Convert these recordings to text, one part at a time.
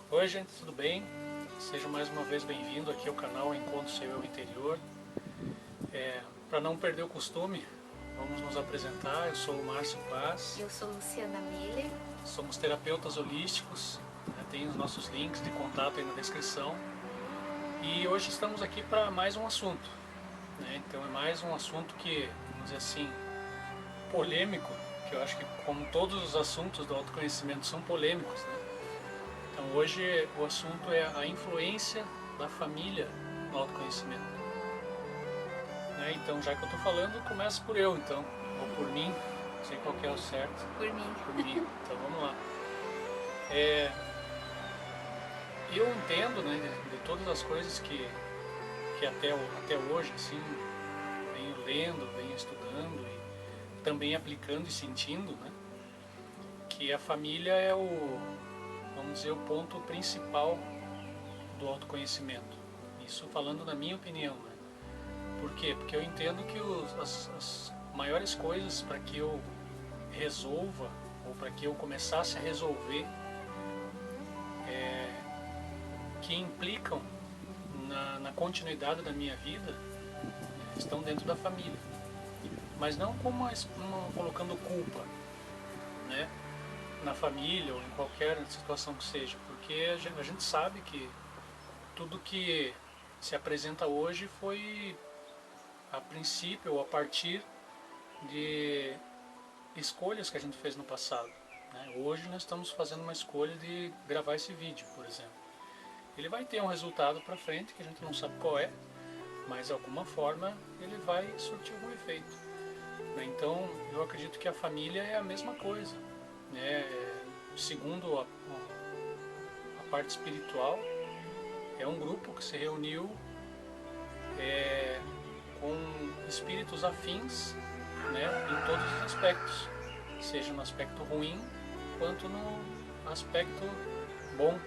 Oi gente, tudo bem? Seja mais uma vez bem-vindo aqui ao canal Encontro Seu Eu Interior. Para não perder o costume, vamos nos apresentar. Eu sou o Márcio Paz, Eu sou Luciana Miller. somos terapeutas holísticos, tem os nossos links de contato aí na descrição. E hoje estamos aqui para mais um assunto, Então é mais um assunto que, vamos dizer assim, polêmico, que eu acho que como todos os assuntos do autoconhecimento são polêmicos, Então hoje o assunto é a influência da família no autoconhecimento. Então já que eu estou falando, começo por eu então, ou por mim, não sei qual que é o certo. Por mim. Por mim, então vamos lá. Eu entendo, de todas as coisas que até hoje assim, venho lendo, venho estudando e também aplicando e sentindo, que a família é vamos dizer, o ponto principal do autoconhecimento. Isso falando na minha opinião, Por quê? Porque eu entendo que as maiores coisas para que eu resolva, ou para que eu começasse a resolver, que implicam na continuidade da minha vida, estão dentro da família. Mas não como colocando culpa, na família ou em qualquer situação que seja, porque a gente sabe que tudo que se apresenta hoje foi a princípio ou a partir de escolhas que a gente fez no passado. Hoje nós estamos fazendo uma escolha de gravar esse vídeo, por exemplo. Ele vai ter um resultado para frente que a gente não sabe qual é, mas de alguma forma ele vai surtir algum efeito. Então eu acredito que a família é a mesma coisa. Segundo a parte espiritual, é um grupo que se reuniu com espíritos afins, em todos os aspectos, seja no aspecto ruim quanto no aspecto bom.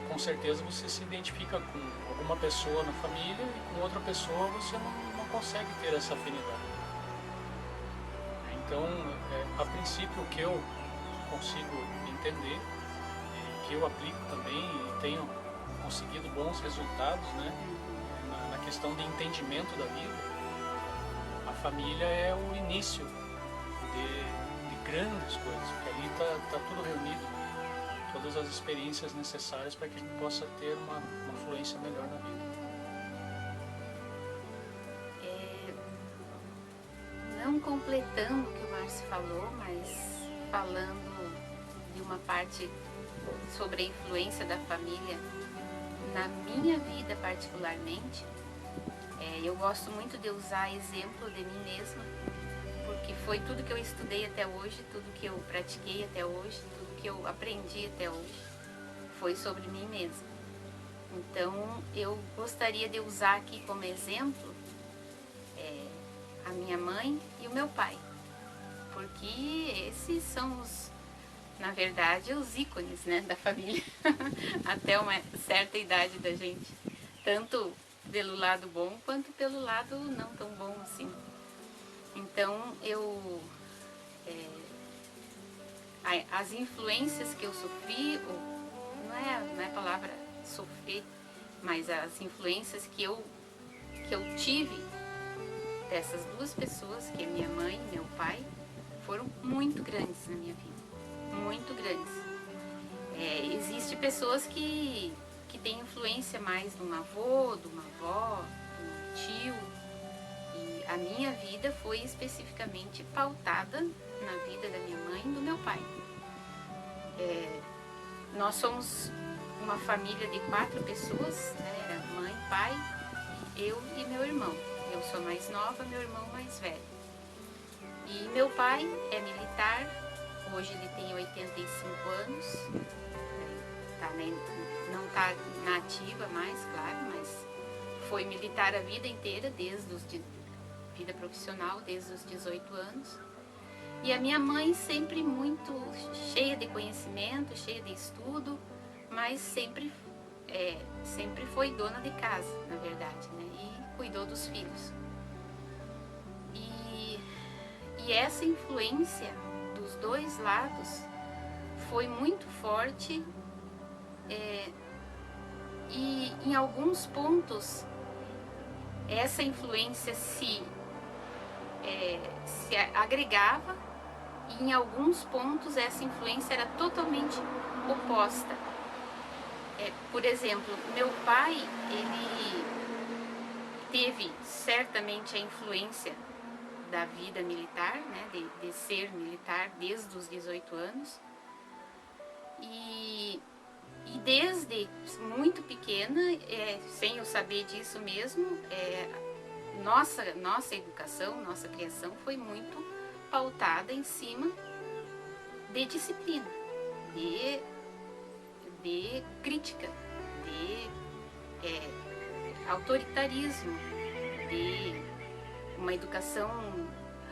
Com certeza você se identifica com alguma pessoa na família e com outra pessoa você não consegue ter essa afinidade. Então, a princípio, o que eu consigo entender, que eu aplico também e tenho conseguido bons resultados, na questão de entendimento da vida, a família é o início de grandes coisas, porque ali está tudo reunido, todas as experiências necessárias para que a gente possa ter uma fluência melhor na vida. Não completando o que o Márcio falou, mas falando de uma parte sobre a influência da família na minha vida particularmente, eu gosto muito de usar exemplo de mim mesma, porque foi tudo que eu estudei até hoje, tudo que eu pratiquei até hoje, tudo que eu aprendi até hoje, foi sobre mim mesma. Então eu gostaria de usar aqui como exemplo a minha mãe e o meu pai, porque esses são na verdade, os ícones, da família, até uma certa idade da gente, tanto pelo lado bom quanto pelo lado não tão bom assim. Então as influências que eu sofri, não é a palavra sofrer, mas as influências que eu tive dessas duas pessoas, que é minha mãe e meu pai, foram muito grandes na minha vida, muito grandes. Existem pessoas que têm influência mais de um avô, de uma avó, de um tio, e a minha vida foi especificamente pautada na vida da minha mãe e do meu pai. Nós somos uma família de 4 pessoas, era mãe, pai, eu e meu irmão. Eu sou mais nova, meu irmão mais velho. E meu pai é militar, hoje ele tem 85 anos, não está na ativa mais, claro, mas foi militar a vida inteira, vida profissional, desde os 18 anos. E a minha mãe sempre muito cheia de conhecimento, cheia de estudo, mas sempre foi dona de casa, na verdade, e cuidou dos filhos. E essa influência dos dois lados foi muito forte, e em alguns pontos essa influência se agregava, e em alguns pontos essa influência era totalmente oposta. Por exemplo, meu pai, ele teve certamente a influência da vida militar, né, de ser militar desde os 18 anos, e desde muito pequena, sem eu saber disso mesmo, nossa educação, nossa criação foi muito pautada em cima de disciplina, de crítica, de autoritarismo, de uma educação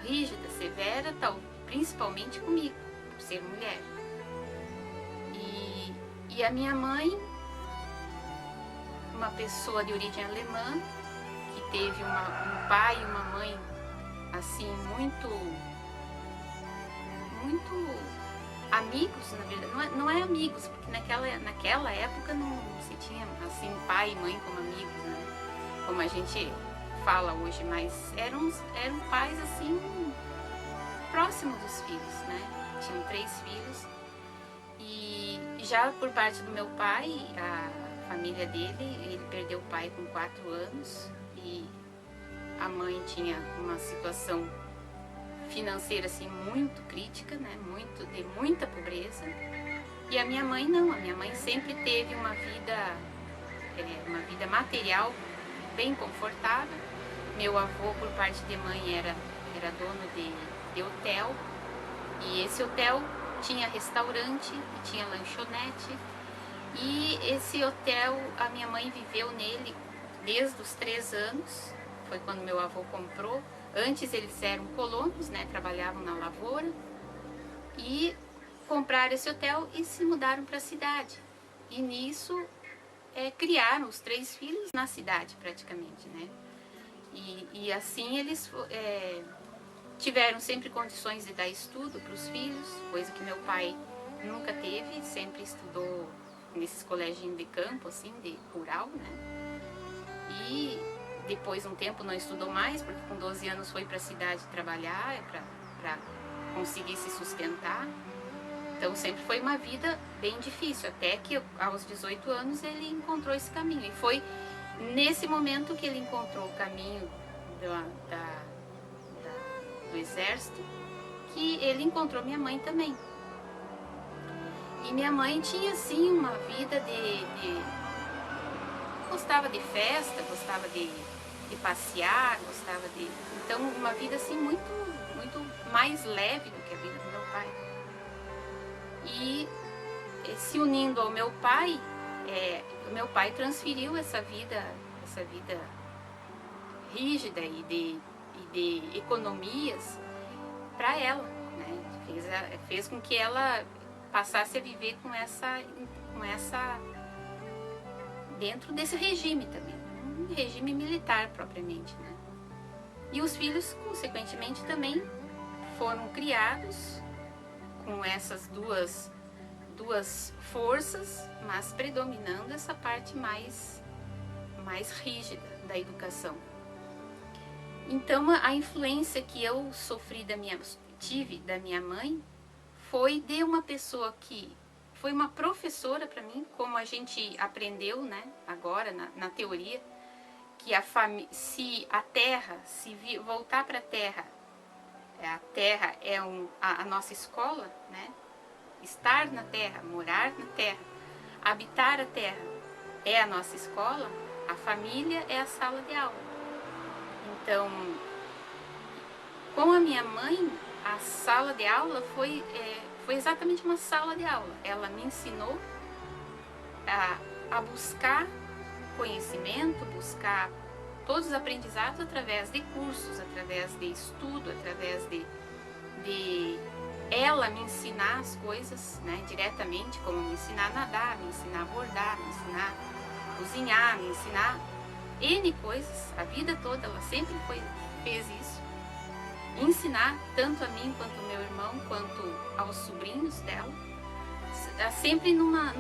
rígida, severa, principalmente comigo, por ser mulher. E a minha mãe, uma pessoa de origem alemã, que teve um pai e uma mãe assim muito amigos, na verdade, não é amigos, porque naquela época não se tinha assim pai e mãe como amigos, né? Como a gente fala hoje, mas eram pais assim próximos dos filhos, né? Tinham 3 filhos, e já por parte do meu pai, a família dele, ele perdeu o pai com 4 anos, e a mãe tinha uma situação financeira assim muito crítica, né? De muita pobreza. E a minha mãe não, a minha mãe sempre teve uma vida material bem confortável. Meu avô, por parte de mãe, era dono de hotel, e esse hotel tinha restaurante e tinha lanchonete, e esse hotel a minha mãe viveu nele desde os 3 anos, foi quando meu avô comprou. Antes eles eram colonos, né, trabalhavam na lavoura, e compraram esse hotel e se mudaram para a cidade. E nisso criaram os 3 filhos na cidade praticamente, né? E assim eles tiveram sempre condições de dar estudo para os filhos, coisa que meu pai nunca teve, sempre estudou nesses colégios de campo, assim, de rural, né? E depois um tempo não estudou mais, porque com 12 anos foi para a cidade trabalhar, para conseguir se sustentar. Então sempre foi uma vida bem difícil, até que aos 18 anos ele encontrou esse caminho. E foi nesse momento que ele encontrou o caminho do exército que ele encontrou minha mãe também. E minha mãe tinha assim uma vida gostava de festa, gostava de passear, então uma vida assim muito mais leve do que a vida do meu pai. E se unindo ao meu pai, o meu pai transferiu essa vida rígida e de economias para ela, né? Fez com que ela passasse a viver com essa dentro desse regime também, um regime militar propriamente, né? E os filhos, consequentemente, também foram criados com essas duas forças, mas predominando essa parte mais rígida da educação. Então, a influência que eu tive da minha mãe foi de uma pessoa que foi uma professora para mim, como a gente aprendeu, né, agora na teoria, que se voltar para a Terra é a nossa escola, né? Estar na Terra, morar na Terra, habitar a Terra é a nossa escola, a família é a sala de aula. Então, com a minha mãe, a sala de aula foi exatamente uma sala de aula. Ela me ensinou a buscar conhecimento, buscar todos os aprendizados através de cursos, através de estudo, através de ela me ensinar as coisas, né, diretamente, como me ensinar a nadar, me ensinar a bordar, me ensinar a cozinhar, me ensinar N coisas. A vida toda ela sempre fez isso. Ensinar tanto a mim quanto ao meu irmão, quanto aos sobrinhos dela. sempre numa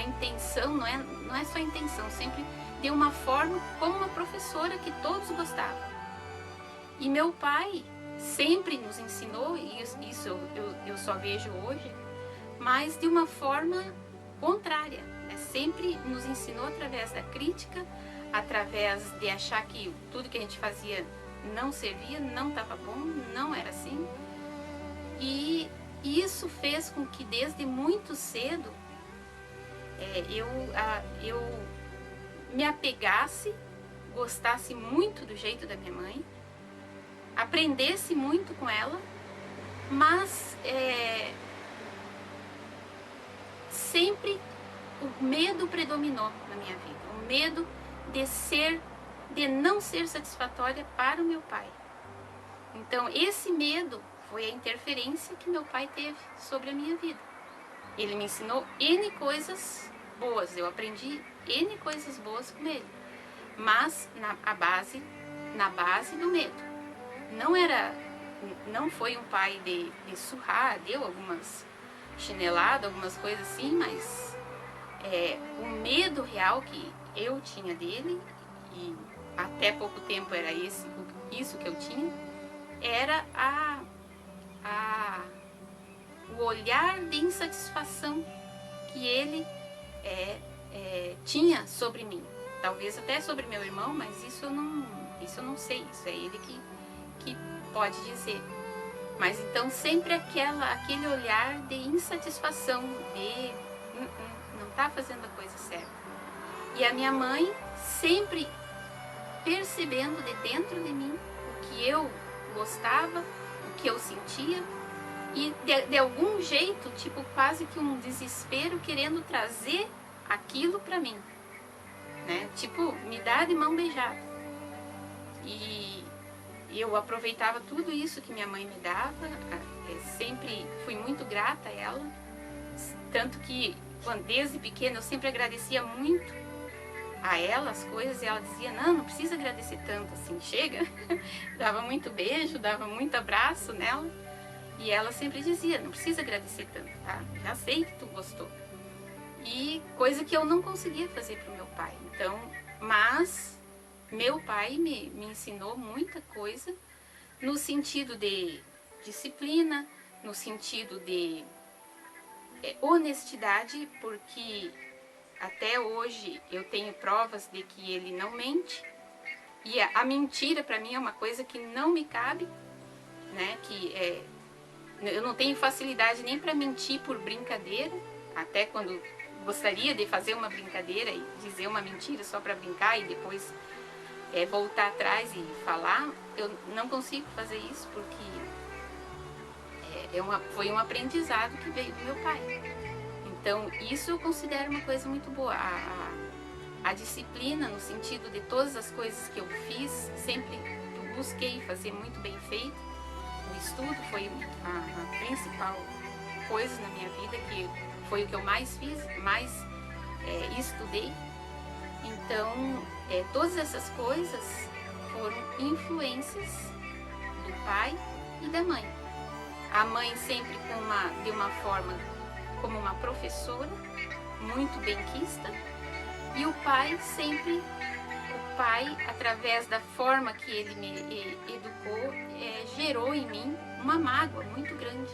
intenção, não é só intenção, sempre de uma forma como uma professora que todos gostavam. E meu pai sempre nos ensinou, e isso eu só vejo hoje, mas de uma forma contrária, né? Sempre nos ensinou através da crítica, através de achar que tudo que a gente fazia não servia, não estava bom, não era assim. E isso fez com que desde muito cedo eu me apegasse, gostasse muito do jeito da minha mãe, aprendesse muito com ela, mas sempre o medo predominou na minha vida, o medo de não ser satisfatória para o meu pai. Então esse medo foi a interferência que meu pai teve sobre a minha vida. Ele me ensinou N coisas boas, eu aprendi N coisas boas com ele, mas na base do medo. Não foi um pai de surrar, deu algumas chineladas, algumas coisas assim, mas o medo real que eu tinha dele, e até pouco tempo era isso que eu tinha, era o olhar de insatisfação que ele tinha sobre mim. Talvez até sobre meu irmão, mas isso eu não sei, isso é ele que pode dizer. Mas então sempre aquele olhar de insatisfação, de não tá fazendo a coisa certa. E a minha mãe sempre percebendo de dentro de mim o que eu gostava, o que eu sentia, e de algum jeito, tipo quase que um desespero, querendo trazer aquilo para mim, né? Tipo, me dá de mão beijada. E eu aproveitava tudo isso que minha mãe me dava, sempre fui muito grata a ela, tanto que desde pequena eu sempre agradecia muito a ela as coisas, e ela dizia, não precisa agradecer tanto assim, chega. Dava muito beijo, dava muito abraço nela, e ela sempre dizia, não precisa agradecer tanto, tá? Já sei que tu gostou. E coisa que eu não conseguia fazer pro meu pai. Então, mas meu pai me ensinou muita coisa no sentido de disciplina, no sentido de honestidade, porque até hoje eu tenho provas de que ele não mente, e a mentira para mim é uma coisa que não me cabe, né? Eu não tenho facilidade nem para mentir por brincadeira, até quando gostaria de fazer uma brincadeira e dizer uma mentira só para brincar e depois voltar atrás e falar, eu não consigo fazer isso porque foi um aprendizado que veio do meu pai. Então isso eu considero uma coisa muito boa, a disciplina no sentido de todas as coisas que eu fiz, sempre eu busquei fazer muito bem feito. O estudo foi a principal coisa na minha vida, que foi o que eu mais fiz, mais estudei. Então, todas essas coisas foram influências do pai e da mãe. A mãe sempre de uma forma como uma professora, muito benquista, e o pai sempre, através da forma que ele me educou, gerou em mim uma mágoa muito grande,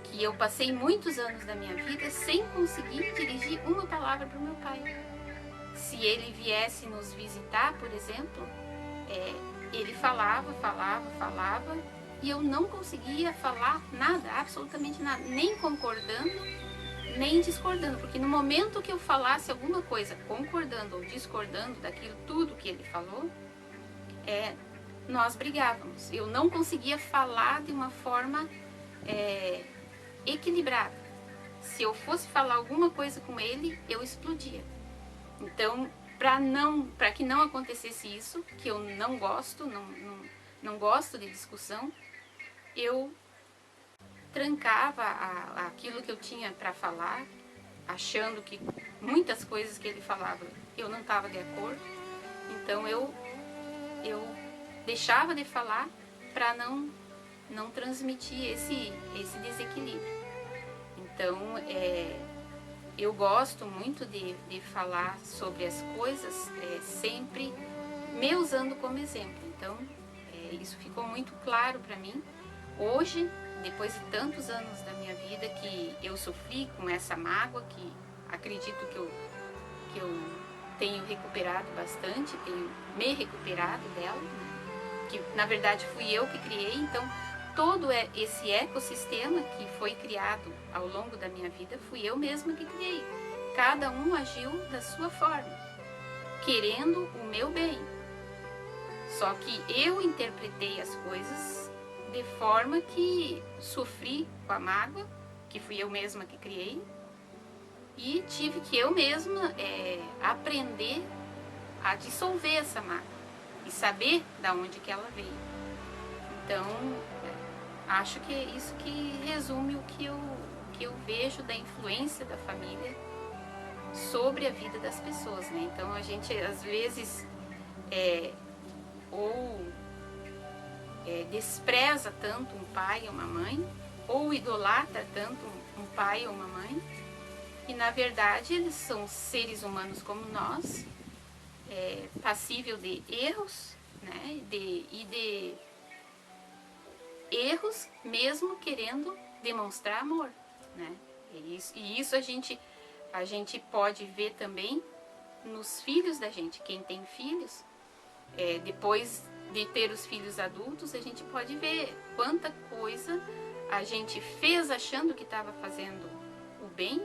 que eu passei muitos anos da minha vida sem conseguir dirigir uma palavra para o meu pai. Se ele viesse nos visitar, por exemplo, ele falava, e eu não conseguia falar nada, absolutamente nada, nem concordando, nem discordando, porque no momento que eu falasse alguma coisa concordando ou discordando daquilo tudo que ele falou, nós brigávamos. Eu não conseguia falar de uma forma equilibrada. Se eu fosse falar alguma coisa com ele, eu explodia. Então, para que não acontecesse isso, que eu não gosto, não gosto de discussão, eu trancava aquilo que eu tinha para falar, achando que muitas coisas que ele falava eu não estava de acordo. Então eu deixava de falar para não não transmitir esse desequilíbrio. Então, eu gosto muito de falar sobre as coisas, sempre me usando como exemplo. Então, isso ficou muito claro para mim. Hoje, depois de tantos anos da minha vida que eu sofri com essa mágoa, que acredito que eu tenho recuperado bastante, tenho me recuperado dela, né? Que na verdade fui eu que criei. Então, todo esse ecossistema que foi criado ao longo da minha vida, fui eu mesma que criei. Cada um agiu da sua forma, querendo o meu bem. Só que eu interpretei as coisas de forma que sofri com a mágoa, que fui eu mesma que criei, e tive que eu mesma aprender a dissolver essa mágoa e saber da onde que ela veio. Então, acho que é isso que resume o que eu vejo da influência da família sobre a vida das pessoas, né? Então, a gente às vezes despreza tanto um pai ou uma mãe, ou idolatra tanto um pai ou uma mãe, e na verdade eles são seres humanos como nós, passível de erros, né? de erros mesmo querendo demonstrar amor, né? E isso a gente pode ver também nos filhos da gente. Quem tem filhos, depois de ter os filhos adultos, a gente pode ver quanta coisa a gente fez achando que estava fazendo o bem,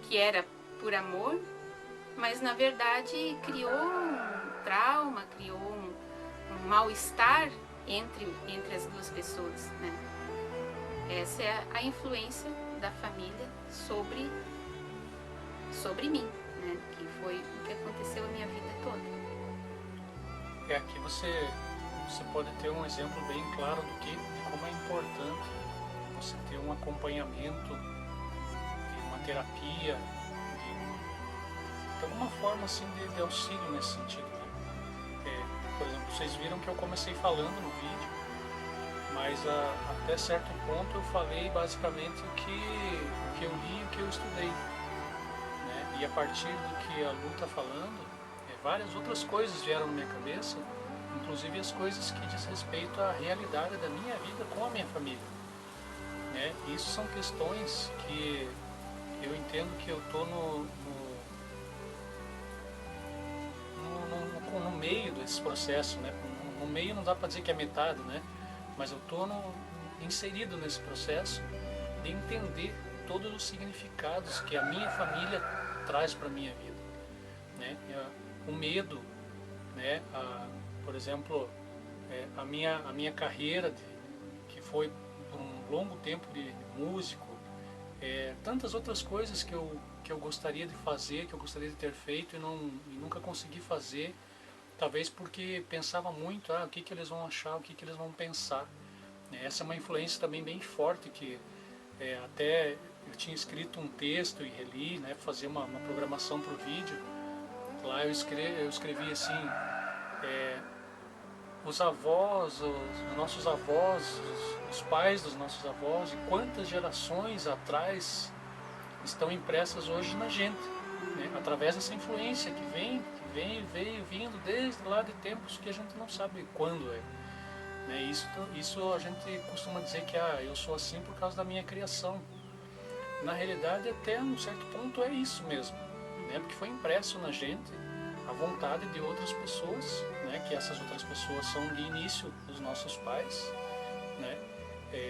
que era por amor, mas na verdade criou um trauma, criou um mal-estar entre as duas pessoas, né? Essa é a influência da família sobre mim, né? Que foi o que aconteceu a minha vida toda. Aqui você pode ter um exemplo bem claro de como é importante você ter um acompanhamento, de uma terapia, de alguma forma assim de auxílio nesse sentido, né? Por exemplo, vocês viram que eu comecei falando no vídeo, mas até certo ponto eu falei basicamente o que eu li e o que eu estudei, né? E a partir do que a Lu está falando, várias outras coisas vieram na minha cabeça, inclusive as coisas que diz respeito à realidade da minha vida com a minha família, né? Isso são questões que eu entendo que eu estou no meio desse processo, né? No meio não dá para dizer que é metade, né? Mas eu estou inserido nesse processo de entender todos os significados que a minha família traz para a minha vida, né? O medo, né? Por exemplo, a minha carreira, que foi por um longo tempo de músico, tantas outras coisas que eu gostaria de fazer, que eu gostaria de ter feito e nunca consegui fazer, talvez porque pensava muito, o que eles vão achar, o que eles vão pensar. Essa é uma influência também bem forte, que até eu tinha escrito um texto e reli, né, fazer uma programação para o vídeo. Lá eu escrevi assim, os avós, os nossos avós, os pais dos nossos avós, e quantas gerações atrás estão impressas hoje na gente, né? Através dessa influência que veio vindo desde lá de tempos que a gente não sabe quando é. Né? Isso a gente costuma dizer que eu sou assim por causa da minha criação. Na realidade, até um certo ponto é isso mesmo, né? Porque foi impresso na gente a vontade de outras pessoas, né? Que essas outras pessoas são de início os nossos pais, né?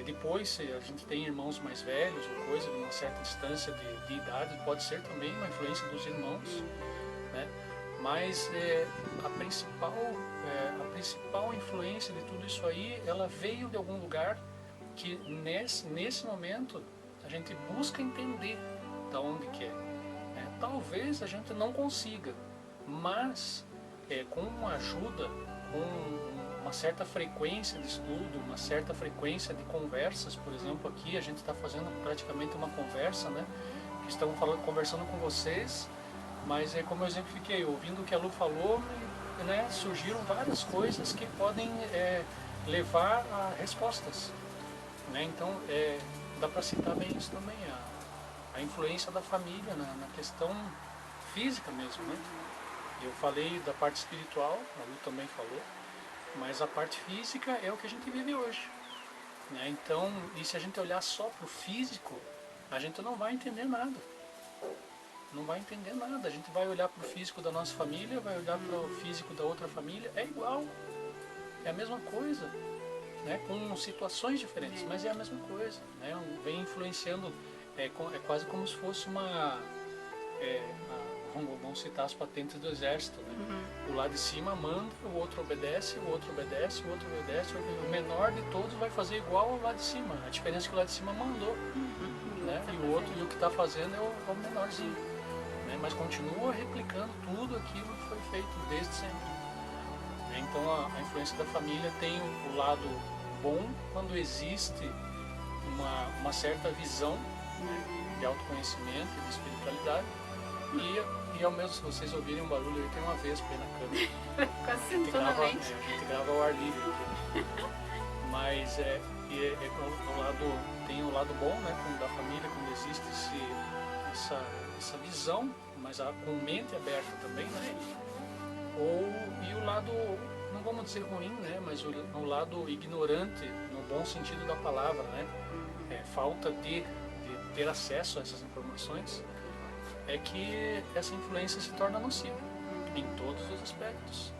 Depois, se a gente tem irmãos mais velhos ou coisa, de uma certa distância de idade, pode ser também uma influência dos irmãos, né? Mas a principal influência de tudo isso aí, ela veio de algum lugar que nesse momento a gente busca entender de onde que é, né? Talvez a gente não consiga, mas com uma ajuda, com uma certa frequência de estudo, uma certa frequência de conversas, por exemplo, aqui a gente está fazendo praticamente uma conversa, né? Que estamos conversando com vocês, mas como eu exemplifiquei, ouvindo o que a Lu falou, né? Surgiram várias coisas que podem levar a respostas, né? Então dá para citar bem isso também, a influência da família na questão física mesmo, né? Eu falei da parte espiritual, a Lu também falou, mas a parte física é o que a gente vive hoje, né? Então, e se a gente olhar só para o físico, a gente não vai entender nada. Não vai entender nada. A gente vai olhar para o físico da nossa família, vai olhar para o físico da outra família, é igual, é a mesma coisa, né? Com situações diferentes, mas é a mesma coisa, né? Vem influenciando, é quase como se fosse vamos citar as patentes do exército, né? O lado de cima manda, o outro obedece, o outro obedece, o outro obedece, o menor de todos vai fazer igual ao lado de cima. A diferença é que o lado de cima mandou, né? E o outro, e o que está fazendo é o menorzinho, né? Mas continua replicando tudo aquilo que foi feito desde sempre. Então a influência da família tem o lado bom quando existe uma certa visão, né, de autoconhecimento e de espiritualidade. E ao mesmo, se vocês ouvirem um barulho aí, tem uma vespa aí na câmera. Quase A gente grava ao ar livre aqui. Mas tem o lado bom, né, da família, quando existe essa visão, mas com mente aberta também, né? E o lado, não vamos dizer ruim, né, mas o lado ignorante, no bom sentido da palavra, né? Falta de ter acesso a essas informações, é que essa influência se torna nociva em todos os aspectos,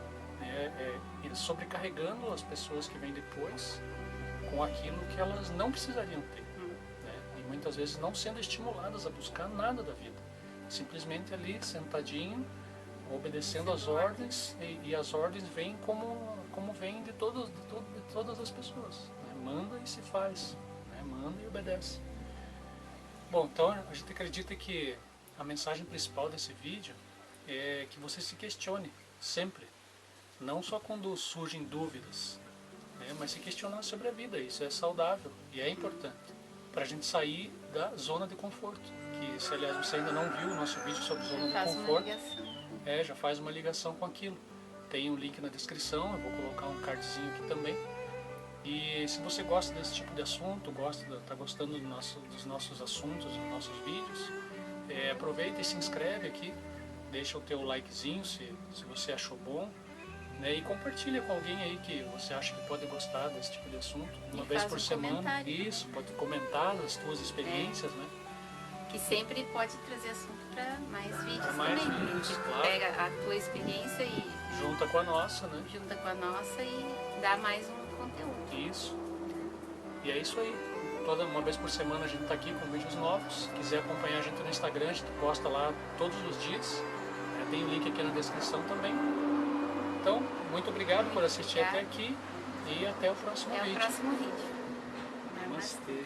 sobrecarregando as pessoas que vêm depois com aquilo que elas não precisariam ter, né? E muitas vezes não sendo estimuladas a buscar nada da vida, simplesmente ali sentadinho, obedecendo às ordens, e as ordens vêm como vêm de todas as pessoas, né? Manda e se faz, né? Manda e obedece. Bom, então a gente acredita que a mensagem principal desse vídeo é que você se questione sempre, não só quando surgem dúvidas, né, mas se questionar sobre a vida. Isso é saudável e é importante para a gente sair da zona de conforto. Que, se aliás você ainda não viu o nosso vídeo sobre zona de conforto, já faz uma ligação com aquilo. Tem um link na descrição, eu vou colocar um cardzinho aqui também. E se você gosta desse tipo de assunto, está gostando dos nossos assuntos, dos nossos vídeos, aproveita e se inscreve aqui, deixa o teu likezinho se você achou bom, né, e compartilha com alguém aí que você acha que pode gostar desse tipo de assunto, uma vez por semana. Isso, pode comentar as tuas experiências, né? Que sempre pode trazer assunto para mais vídeos também. Vídeos, claro. Pega a tua experiência e junta com a nossa, né? Junta com a nossa e dá mais um conteúdo. Isso. E é isso aí. Uma vez por semana a gente está aqui com vídeos novos. Se quiser acompanhar a gente no Instagram, a gente posta lá todos os dias. Tem o link aqui na descrição também. Então, muito obrigado por assistir até aqui e até o próximo vídeo. Até o próximo vídeo. Namastê.